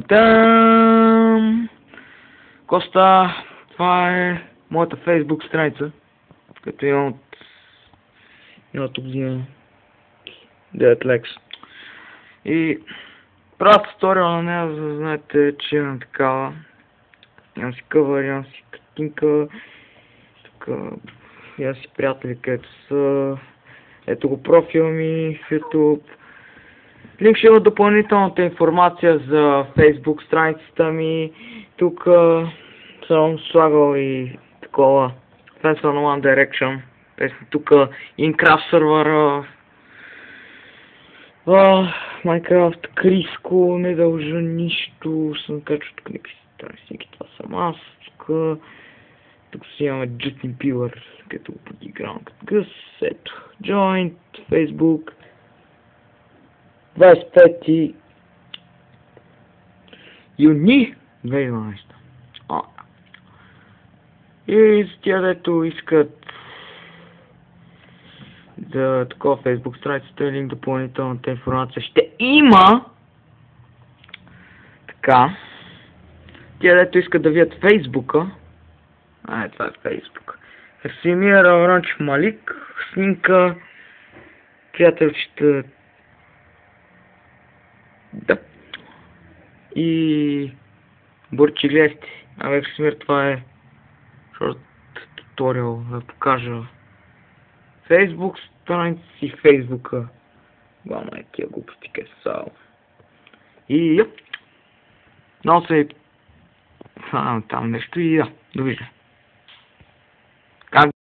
Тъм. Коста, това е моята Facebook страница, като имам от миналата година 9 лекс. И правя туториал на нея, за да знаете, че имам такава. Имам си къвър, имам си картинка, тук имам си приятели, където са. Ето го профил ми в YouTube. Линк ще има допълнителната информация за Facebook страницата ми. Тук съм слагал и такова Fence on One Direction. Тук Incraft сервера. Minecraft, Криско, не дължа нищо. Съм качвал тук някакви страници. Това съм аз. Тук си имаме Justin Bieber, като го подигравам като гъс. Ето, Joint, Facebook. 25 юни 2012. И за тия, дето искат да такова Facebook страницата или допълнителната информация ще има. Така. Тия, дето искат да видят Фейсбука. Това е Фейсбук. Красимир Авранчев Малик. Снимка. Приятелчета. Да. И Борчи, гледайте. Красимир, това е шорт туториал да покажа Facebook страници и Фейсбука. Главно е тия глупости, къде са. И много се там нещо и довиждане.